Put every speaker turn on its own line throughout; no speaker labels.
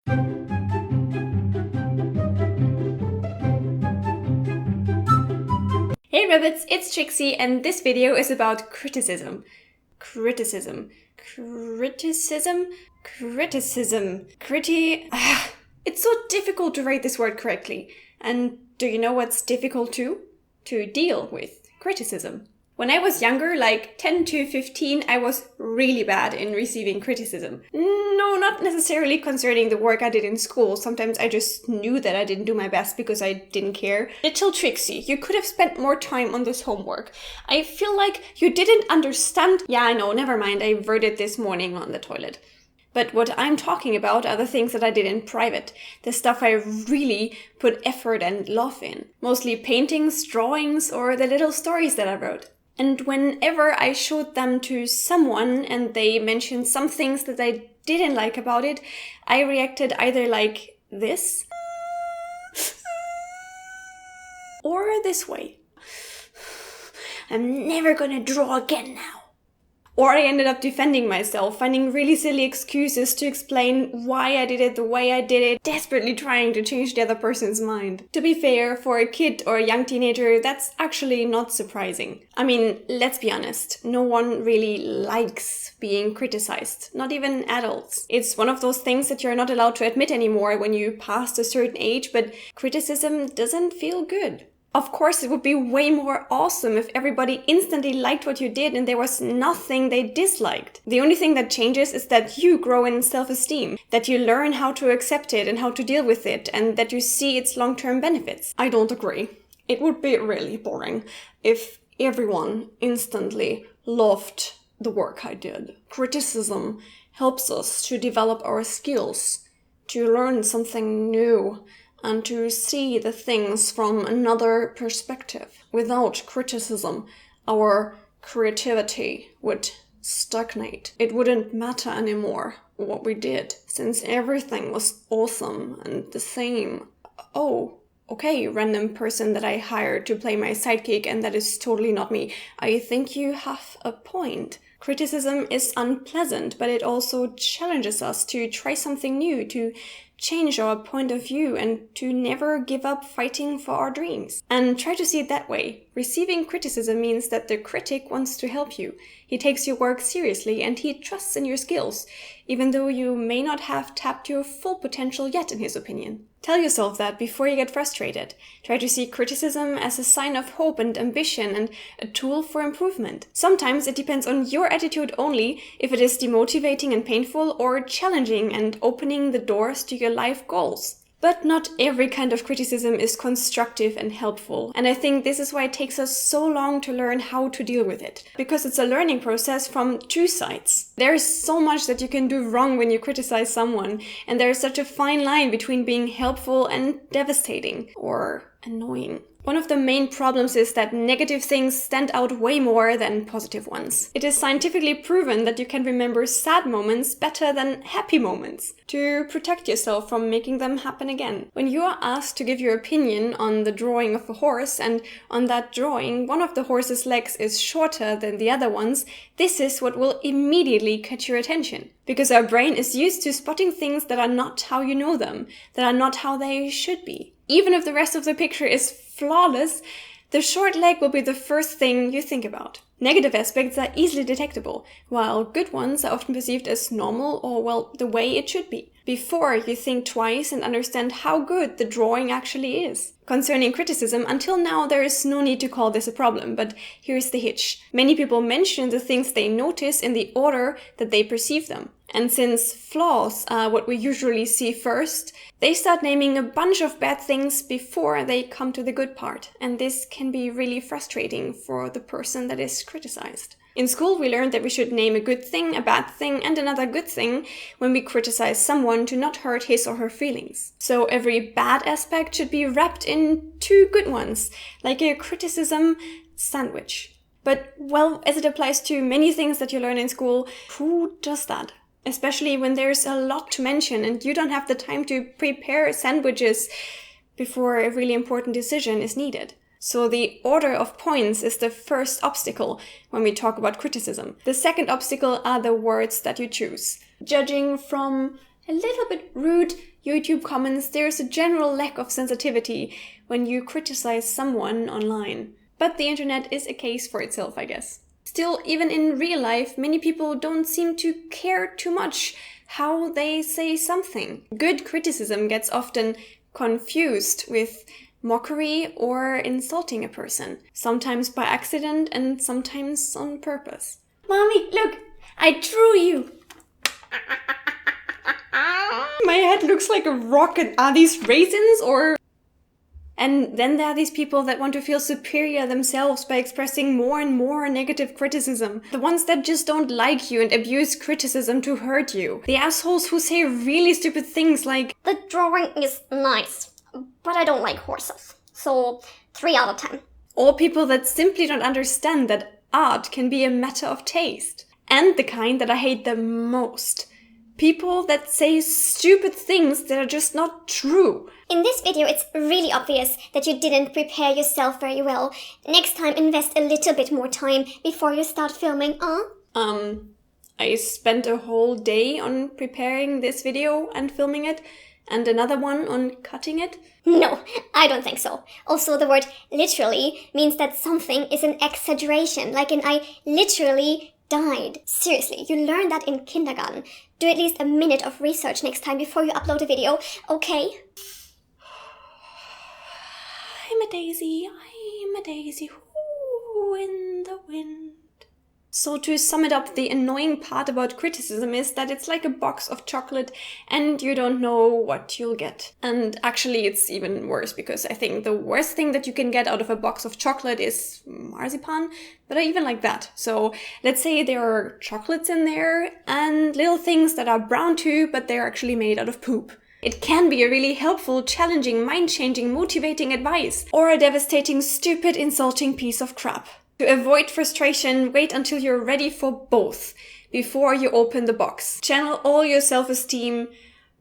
Hey Rabbits, it's Trixie, and this video is about criticism. Criticism. It's so difficult to write this word correctly. And do you know what's difficult too? To deal with criticism. When I was younger, like 10 to 15, I was really bad in receiving criticism. No, not necessarily concerning the work I did in school. Sometimes I just knew that I didn't do my best because I didn't care. Little Trixie, you could have spent more time on this homework. I feel like you didn't understand. Yeah, I know, never mind. I wrote it this morning on the toilet. But what I'm talking about are the things that I did in private. The stuff I really put effort and love in. Mostly paintings, drawings, or the little stories that I wrote. And whenever I showed them to someone and they mentioned some things that I didn't like about it, I reacted either like this or this way. I'm never gonna draw again now. Or I ended up defending myself, finding really silly excuses to explain why I did it the way I did it, desperately trying to change the other person's mind. To be fair, for a kid or a young teenager, that's actually not surprising. I mean, let's be honest, no one really likes being criticized, not even adults. It's one of those things that you're not allowed to admit anymore when you passed a certain age, but criticism doesn't feel good. Of course, it would be way more awesome if everybody instantly liked what you did and there was nothing they disliked. The only thing that changes is that you grow in self-esteem, that you learn how to accept it and how to deal with it, and that you see its long-term benefits. I don't agree. It would be really boring if everyone instantly loved the work I did. Criticism helps us to develop our skills, to learn something new, and to see the things from another perspective. Without criticism, our creativity would stagnate. It wouldn't matter anymore what we did, since everything was awesome and the same. Oh, okay, random person that I hired to play my sidekick and that is totally not me. I think you have a point. Criticism is unpleasant, but it also challenges us to try something new, to change our point of view, and to never give up fighting for our dreams. And try to see it that way. Receiving criticism means that the critic wants to help you. He takes your work seriously and he trusts in your skills, even though you may not have tapped your full potential yet in his opinion. Tell yourself that before you get frustrated. Try to see criticism as a sign of hope and ambition and a tool for improvement. Sometimes it depends on your attitude only if it is demotivating and painful or challenging and opening the doors to your life goals. But not every kind of criticism is constructive and helpful. And I think this is why it takes us so long to learn how to deal with it. Because it's a learning process from two sides. There is so much that you can do wrong when you criticize someone. And there is such a fine line between being helpful and devastating or annoying. One of the main problems is that negative things stand out way more than positive ones. It is scientifically proven that you can remember sad moments better than happy moments, to protect yourself from making them happen again. When you are asked to give your opinion on the drawing of a horse, and on that drawing one of the horse's legs is shorter than the other ones, this is what will immediately catch your attention. Because our brain is used to spotting things that are not how you know them, that are not how they should be. Even if the rest of the picture is flawless, the short leg will be the first thing you think about. Negative aspects are easily detectable, while good ones are often perceived as normal or, well, the way it should be, before you think twice and understand how good the drawing actually is. Concerning criticism, until now there is no need to call this a problem, but here's the hitch. Many people mention the things they notice in the order that they perceive them. And since flaws are what we usually see first, they start naming a bunch of bad things before they come to the good part. And this can be really frustrating for the person that is criticized. In school, we learned that we should name a good thing, a bad thing, and another good thing when we criticize someone to not hurt his or her feelings. So every bad aspect should be wrapped in two good ones, like a criticism sandwich. But, well, as it applies to many things that you learn in school, who does that? Especially when there's a lot to mention and you don't have the time to prepare sandwiches before a really important decision is needed. So the order of points is the first obstacle when we talk about criticism. The second obstacle are the words that you choose. Judging from a little bit rude YouTube comments, there's a general lack of sensitivity when you criticize someone online. But the internet is a case for itself, I guess. Still, even in real life, many people don't seem to care too much how they say something. Good criticism gets often confused with mockery or insulting a person, sometimes by accident and sometimes on purpose. Mommy, look! I drew you! My head looks like a rocket. Are these raisins or... And then there are these people that want to feel superior themselves by expressing more and more negative criticism. The ones that just don't like you and abuse criticism to hurt you. The assholes who say really stupid things like,
"The drawing is nice, but I don't like horses. So 3 out of 10.
Or people that simply don't understand that art can be a matter of taste. And the kind that I hate the most. People that say stupid things that are just not true.
In this video, it's really obvious that you didn't prepare yourself very well. Next time, invest a little bit more time before you start filming,
I spent a whole day on preparing this video and filming it, and another one on cutting it.
No, I don't think so. Also, the word literally means that something is an exaggeration, like in I literally died. Seriously, you learned that in kindergarten. Do at least a minute of research next time before you upload a video, okay?
I'm a daisy, ooh, in the wind. So to sum it up, the annoying part about criticism is that it's like a box of chocolate and you don't know what you'll get. And actually it's even worse, because I think the worst thing that you can get out of a box of chocolate is marzipan, but I even like that. So let's say there are chocolates in there and little things that are brown too, but they're actually made out of poop. It can be a really helpful, challenging, mind-changing, motivating advice, or a devastating, stupid, insulting piece of crap. To avoid frustration, wait until you're ready for both before you open the box. Channel all your self-esteem,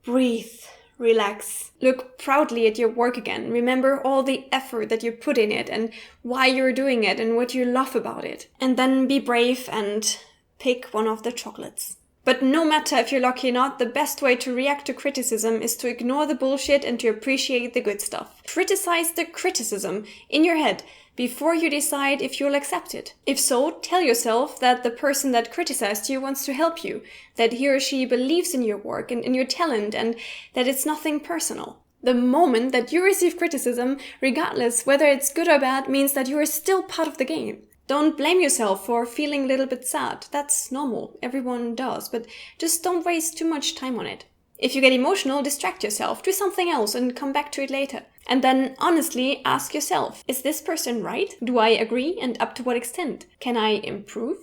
breathe, relax, look proudly at your work again. Remember all the effort that you put in it and why you're doing it and what you love about it. And then be brave and pick one of the chocolates. But no matter if you're lucky or not, the best way to react to criticism is to ignore the bullshit and to appreciate the good stuff. Criticize the criticism in your head before you decide if you'll accept it. If so, tell yourself that the person that criticized you wants to help you, that he or she believes in your work and in your talent, and that it's nothing personal. The moment that you receive criticism, regardless whether it's good or bad, means that you are still part of the game. Don't blame yourself for feeling a little bit sad. That's normal. Everyone does. But just don't waste too much time on it. If you get emotional, distract yourself. Do something else and come back to it later. And then honestly ask yourself, is this person right? Do I agree? And up to what extent? Can I improve?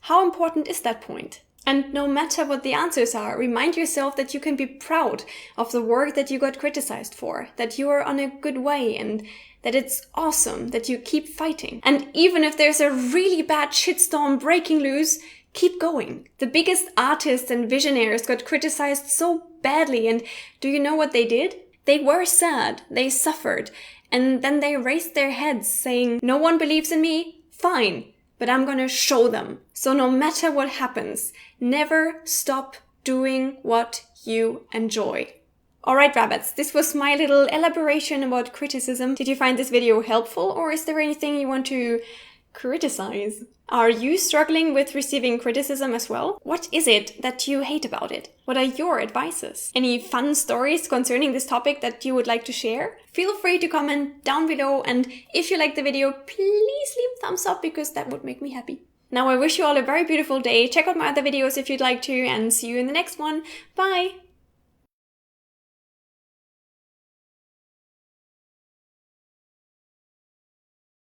How important is that point? And no matter what the answers are, remind yourself that you can be proud of the work that you got criticized for, that you are on a good way, and that it's awesome that you keep fighting. And even if there's a really bad shitstorm breaking loose, keep going. The biggest artists and visionaries got criticized so badly, and do you know what they did? They were sad, they suffered, and then they raised their heads saying, "No one believes in me? Fine, but I'm gonna show them." So no matter what happens, never stop doing what you enjoy. Alright rabbits, this was my little elaboration about criticism. Did you find this video helpful, or is there anything you want to criticize? Are you struggling with receiving criticism as well? What is it that you hate about it? What are your advices? Any fun stories concerning this topic that you would like to share? Feel free to comment down below, and if you liked the video, please leave a thumbs up because that would make me happy. Now I wish you all a very beautiful day. Check out my other videos if you'd like to, and see you in the next one. Bye!